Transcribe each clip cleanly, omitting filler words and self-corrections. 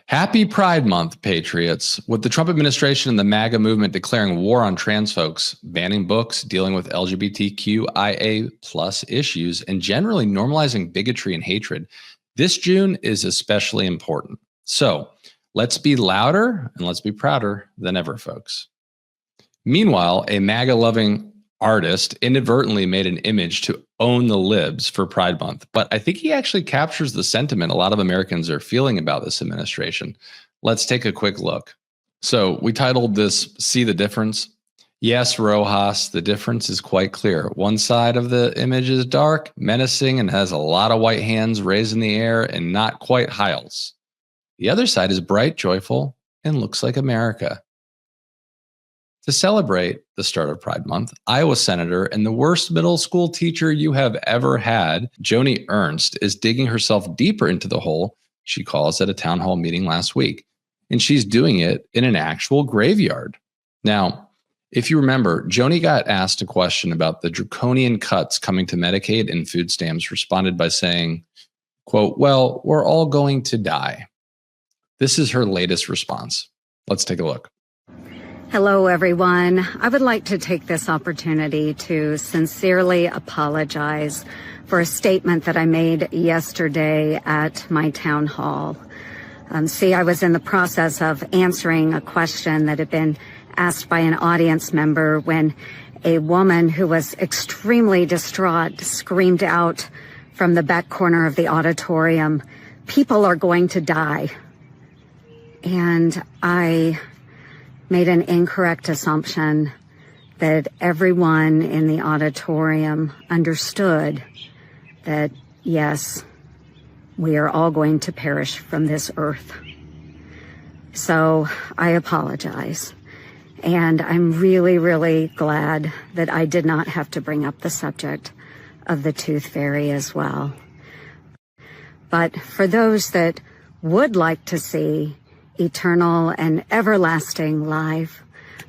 Happy Pride Month, patriots. With the Trump administration and the MAGA movement declaring war on trans folks, banning books, dealing with LGBTQIA plus issues, and generally normalizing bigotry and hatred, this June is especially important. So let's be louder and let's be prouder than ever, folks. Meanwhile, a MAGA-loving artist inadvertently made an image to own the libs for Pride Month, but I think he actually captures the sentiment a lot of Americans are feeling about this administration. Let's take a quick look. So we titled this, See the Difference? Yes, Rojas, the difference is quite clear. One side of the image is dark, menacing, and has a lot of white hands raised in the air and not quite Hiles. The other side is bright, joyful, and looks like America. To celebrate the start of Pride Month, Iowa Senator and the worst middle school teacher you have ever had, Joni Ernst, is digging herself deeper into the hole she calls at a town hall meeting last week. And she's doing it in an actual graveyard. Now, if you remember, Joni got asked a question about the draconian cuts coming to Medicaid and food stamps, responded by saying, quote, well, we're all going to die. This is her latest response. Let's take a look. Hello, everyone. I would like to take this opportunity to sincerely apologize for a statement that I made yesterday at my town hall. I was in the process of answering a question that had been asked by an audience member when a woman who was extremely distraught screamed out from the back corner of the auditorium, "People are going to die." And I made an incorrect assumption that everyone in the auditorium understood that, yes, we are all going to perish from this earth. So I apologize. And I'm really, really glad that I did not have to bring up the subject of the tooth fairy as well. But for those that would like to see eternal and everlasting life,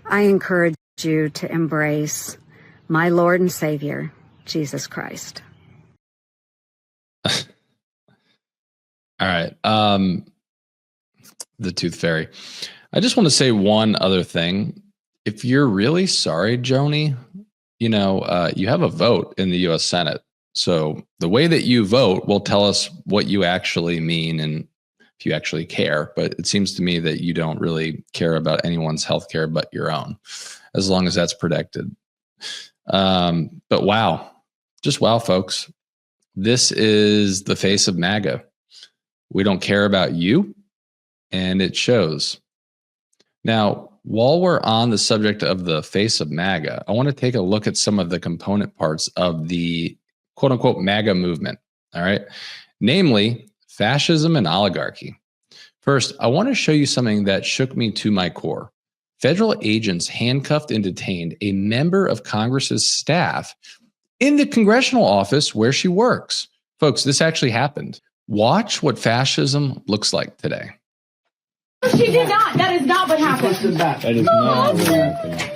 I encourage you to embrace my Lord and Savior, Jesus Christ. All right. The tooth fairy. I just want to say one other thing. If you're really sorry, Joni, you have a vote in the U.S. Senate. So the way that you vote will tell us what you actually mean and if you actually care, but it seems to me that you don't really care about anyone's healthcare but your own, as long as that's protected. But wow, just wow, folks. This is the face of MAGA. We don't care about you, and it shows. Now, while we're on the subject of the face of MAGA, I want to take a look at some of the component parts of the quote unquote MAGA movement. All right. Namely, fascism and oligarchy. First, I want to show you something that shook me to my core. Federal agents handcuffed and detained a member of Congress's staff in the congressional office where she works. Folks, this actually happened. Watch what fascism looks like today. She did not. That is not what happened. That is not what happened.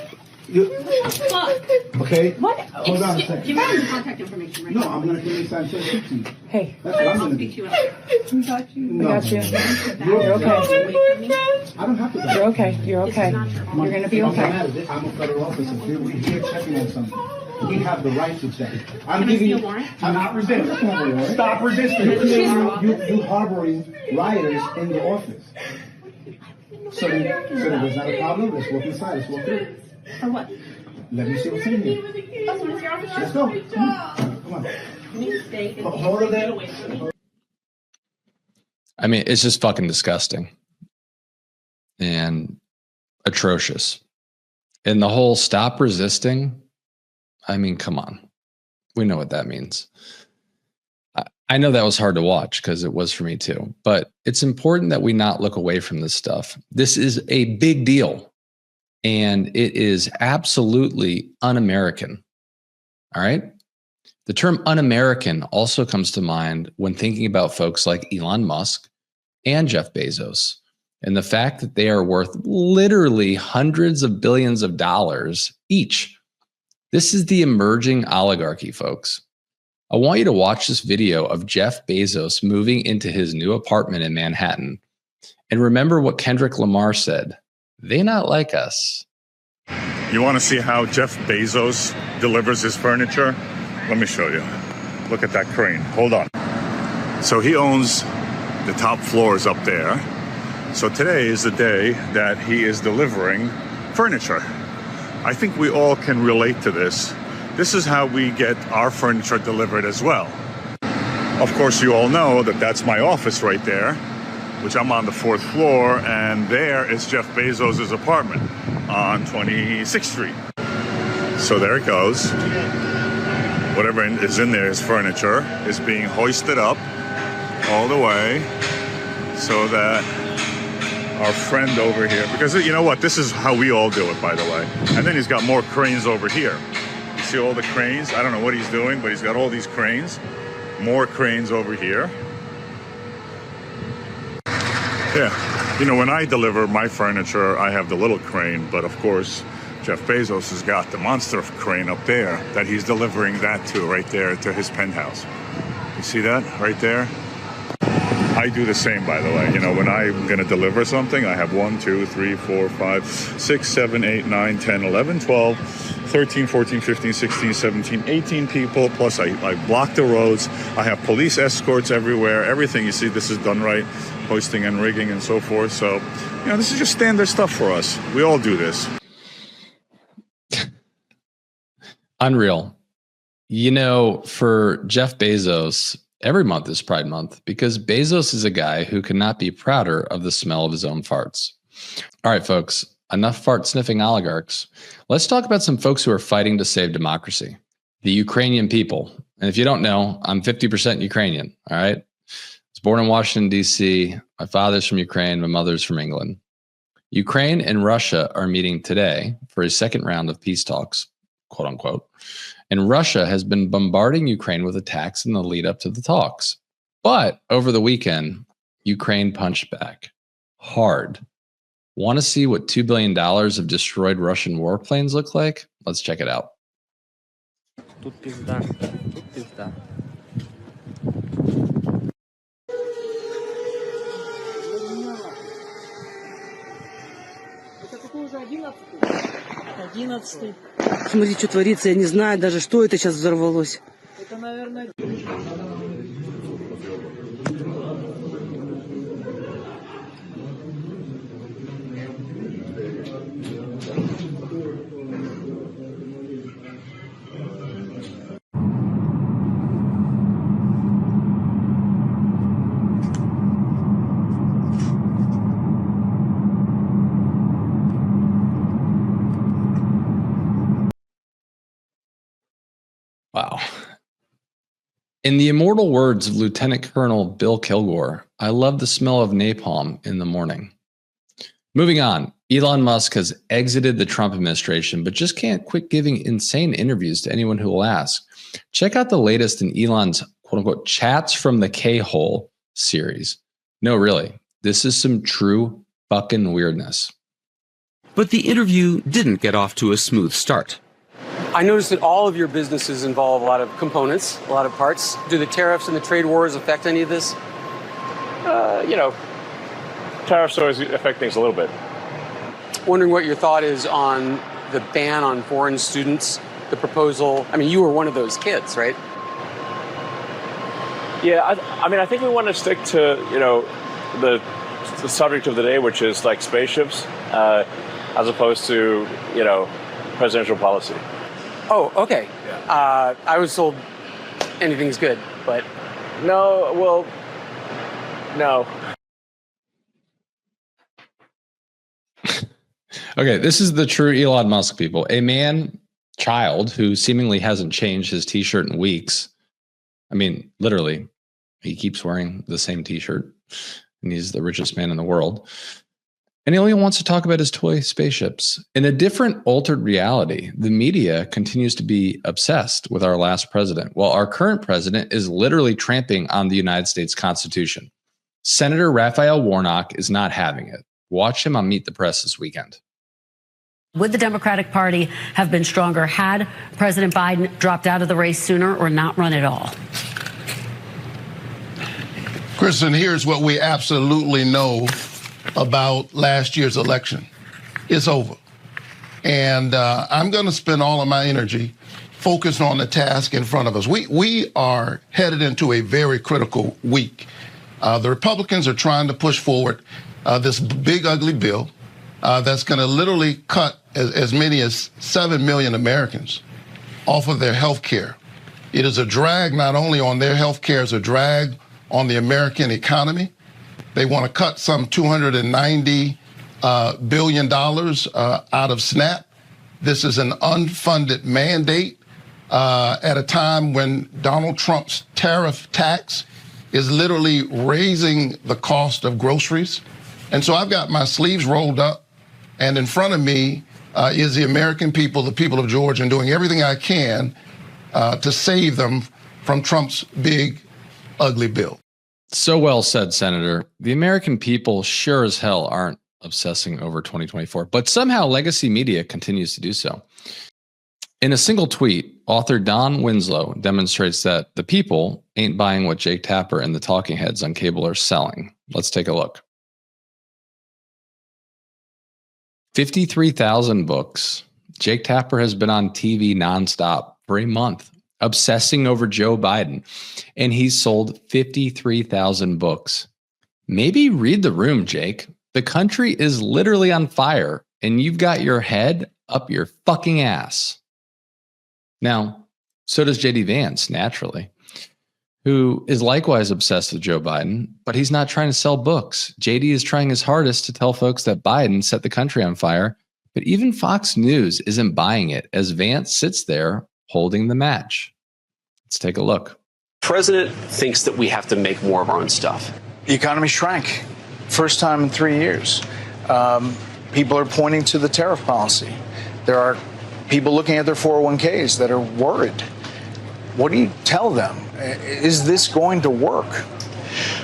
Okay? What? Hold on a second. You got his contact information, right? No, I'm going to give you some to you. Hey. That's what I'm going to do. We got you. No. I got you. You're okay. I don't have to go. You're okay. You're okay. You're going to be okay. I'm a federal officer. We're here checking on something. We have the right to check. Can I see a warrant? I'm not resisting. Stop resisting. You harboring rioters in the office. So there's not a problem. Let's walk inside. Let's walk through. For what? Let me see what's in here. Let's go. Come on. Hold it there. I mean, it's just fucking disgusting and atrocious. And the whole stop resisting, I mean, come on. We know what that means. I know that was hard to watch because it was for me too, but it's important that we not look away from this stuff. This is a big deal and it is absolutely un-American. All right. The term un-American also comes to mind when thinking about folks like Elon Musk and Jeff Bezos and the fact that they are worth literally hundreds of billions of dollars each. This is the emerging oligarchy, folks. I want you to watch this video of Jeff Bezos moving into his new apartment in Manhattan And remember what Kendrick Lamar said, they not like us. You want to see how Jeff Bezos delivers his furniture? Let me show you. Look at that crane. Hold on. So he owns the top floors up there. So today is the day that he is delivering furniture. I think we all can relate to this. This is how we get our furniture delivered as well. Of course, you all know that that's my office right there, which I'm on the 4th floor, and there is Jeff Bezos' apartment on 26th Street. So there it goes. Whatever is in there, his furniture, is being hoisted up all the way so that our friend over here, because you know what, this is how we all do it, by the way. And then he's got more cranes over here. You see all the cranes? I don't know what he's doing, but he's got all these cranes. More cranes over here. Yeah, you know, when I deliver my furniture, I have the little crane, but of course, Jeff Bezos has got the monster crane up there that he's delivering that to, right there to his penthouse. You see that right there? I do the same, by the way. You know, when I'm going to deliver something, I have 1, 2, 3, 4, 5, 6, 7, 8, 9, 10, 11, 12, 13, 14, 15, 16, 17, 18 people. Plus, I block the roads. I have police escorts everywhere. Everything you see, this is done right. Hoisting and rigging and so forth. So, you know, this is just standard stuff for us. We all do this. Unreal. You know, for Jeff Bezos, every month is Pride Month because Bezos is a guy who cannot be prouder of the smell of his own farts. All right, folks, enough fart-sniffing oligarchs. Let's talk about some folks who are fighting to save democracy, the Ukrainian people. And if you don't know, I'm 50% Ukrainian, all right? I was born in Washington, D.C. My father's from Ukraine. My mother's from England. Ukraine and Russia are meeting today for a second round of peace talks, quote unquote. And Russia has been bombarding Ukraine with attacks in the lead up to the talks. But over the weekend, Ukraine punched back hard. Want to see what $2 billion of destroyed Russian warplanes look like? Let's check it out. Тут пизда. Тут пизда. Это какой уже 11-й? 11-й. Смотри, что творится, я не знаю даже, что это сейчас взорвалось. Это, наверное... Wow. In the immortal words of Lieutenant Colonel Bill Kilgore, I love the smell of napalm in the morning. Moving on, Elon Musk has exited the Trump administration, but just can't quit giving insane interviews to anyone who will ask. Check out the latest in Elon's quote-unquote chats from the K-hole series. No, really, this is some true fucking weirdness. But the interview didn't get off to a smooth start. I noticed that all of your businesses involve a lot of components, a lot of parts. Do the tariffs and the trade wars affect any of this? You know, tariffs always affect things a little bit. Wondering what your thought is on the ban on foreign students, the proposal. I mean, you were one of those kids, right? Yeah, I mean, I think we want to stick to, you know, the subject of the day, which is like spaceships, as opposed to, you know, presidential policy. Oh, okay. Yeah. I was told anything's good, but... No, well, no. Okay, this is the true Elon Musk, people. A child who seemingly hasn't changed his t-shirt in weeks. I mean, literally, he keeps wearing the same t-shirt, and he's the richest man in the world. And he only wants to talk about his toy spaceships. In a different altered reality, the media continues to be obsessed with our last president, while our current president is literally tramping on the United States Constitution. Senator Raphael Warnock is not having it. Watch him on Meet the Press this weekend. Would the Democratic Party have been stronger had President Biden dropped out of the race sooner or not run at all? Kristen, here's what we absolutely know about last year's election. It's over. And I'm going to spend all of my energy focused on the task in front of us. We are headed into a very critical week. The Republicans are trying to push forward this big, ugly bill that's going to literally cut as many as 7 million Americans off of their health care. It is a drag not only on their health care, it's a drag on the American economy. They want to cut some $290 billion out of SNAP. This is an unfunded mandate at a time when Donald Trump's tariff tax is literally raising the cost of groceries. And so I've got my sleeves rolled up, and in front of me is the American people, the people of Georgia, and doing everything I can to save them from Trump's big, ugly bill. So well said, Senator. The American people sure as hell aren't obsessing over 2024, but somehow legacy media continues to do so. In a single tweet, author Don Winslow demonstrates that the people ain't buying what Jake Tapper and the talking heads on cable are selling. Let's take a look. 53,000 books. Jake Tapper has been on TV nonstop for a month, obsessing over Joe Biden, and he's sold 53,000 books. Maybe read the room, Jake. The country is literally on fire, and you've got your head up your fucking ass. Now, so does JD Vance, naturally, who is likewise obsessed with Joe Biden, but he's not trying to sell books. JD is trying his hardest to tell folks that Biden set the country on fire, but even Fox News isn't buying it as Vance sits there holding the match. Let's take a look. The president thinks that we have to make more of our own stuff. The economy shrank. First time in 3 years. People are pointing to the tariff policy. There are people looking at their 401ks that are worried. What do you tell them? Is this going to work?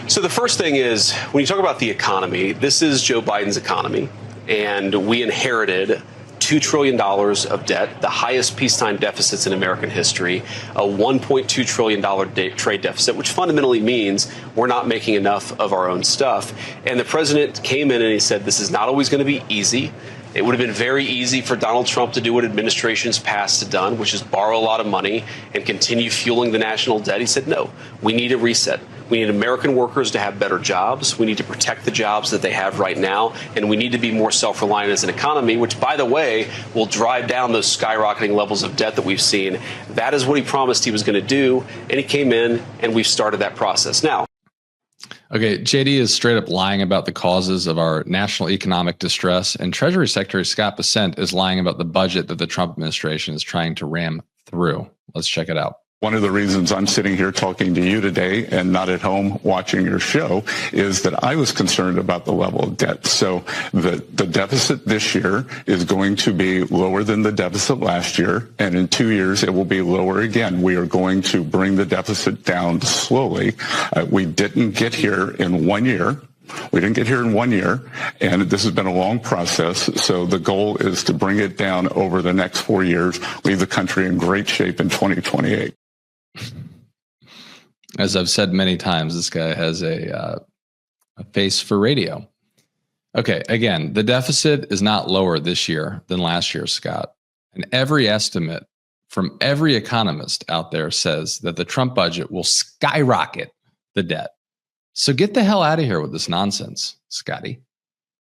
So the first thing is, when you talk about the economy, this is Joe Biden's economy, and we inherited $2 trillion of debt, the highest peacetime deficits in American history, a $1.2 trillion trade deficit, which fundamentally means we're not making enough of our own stuff. And the president came in and he said, this is not always going to be easy. It would have been very easy for Donald Trump to do what administrations past have done, which is borrow a lot of money and continue fueling the national debt. He said, no, we need a reset. We need American workers to have better jobs. We need to protect the jobs that they have right now. And we need to be more self-reliant as an economy, which, by the way, will drive down those skyrocketing levels of debt that we've seen. That is what he promised he was going to do. And he came in and we've started that process now. Okay, JD is straight up lying about the causes of our national economic distress, and Treasury Secretary Scott Bessent is lying about the budget that the Trump administration is trying to ram through. Let's check it out. One of the reasons I'm sitting here talking to you today and not at home watching your show is that I was concerned about the level of debt. So the deficit this year is going to be lower than the deficit last year, and in 2 years it will be lower again. We are going to bring the deficit down slowly. We didn't get here in 1 year. We didn't get here in 1 year, and this has been a long process. So the goal is to bring it down over the next 4 years, leave the country in great shape in 2028. As I've said many times, this guy has a face for radio. Okay, again, the deficit is not lower this year than last year, Scott. And every estimate from every economist out there says that the Trump budget will skyrocket the debt. So get the hell out of here with this nonsense, Scotty.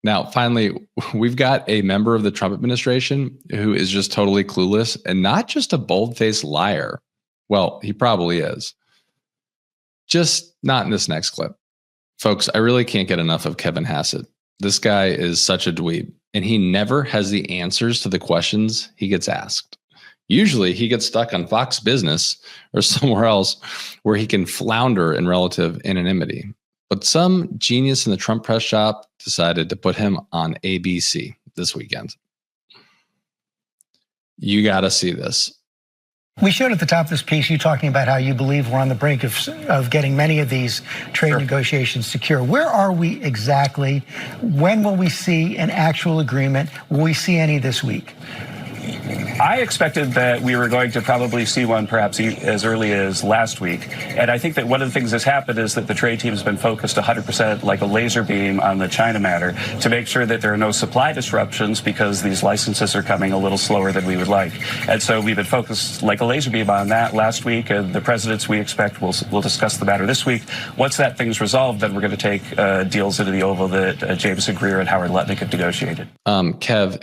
Now, finally, we've got a member of the Trump administration who is just totally clueless and not just a bold-faced liar. Well, he probably is. Just not in this next clip. Folks, I really can't get enough of Kevin Hassett. This guy is such a dweeb, and he never has the answers to the questions he gets asked. Usually he gets stuck on Fox Business or somewhere else where he can flounder in relative anonymity. But some genius in the Trump press shop decided to put him on ABC this weekend. You got to see this. We showed at the top of this piece you talking about how you believe we're on the brink of getting many of these trade negotiations secure. Where are we exactly? When will we see an actual agreement? Will we see any this week? I expected that we were going to probably see one perhaps as early as last week. And I think that one of the things that's happened is that the trade team has been focused 100% like a laser beam on the China matter to make sure that there are no supply disruptions because these licenses are coming a little slower than we would like. And so we've been focused like a laser beam on that last week. And the presidents, we expect, will discuss the matter this week. Once that thing's resolved, then we're going to take deals into the Oval that Jameson Greer and Howard Lutnick have negotiated. Kev,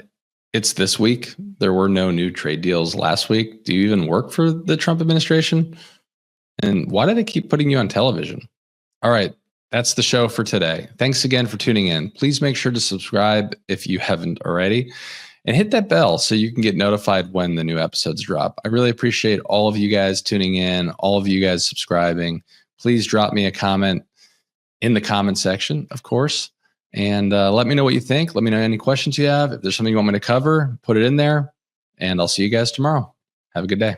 it's this week. There were no new trade deals last week. Do you even work for the Trump administration? And why do they keep putting you on television? All right, that's the show for today. Thanks again for tuning in. Please make sure to subscribe if you haven't already, and hit that bell so you can get notified when the new episodes drop. I really appreciate all of you guys tuning in, all of you guys subscribing. Please drop me a comment in the comment section, of course. And let me know what you think. Let me know any questions you have. If there's something you want me to cover, put it in there. And I'll see you guys tomorrow. Have a good day.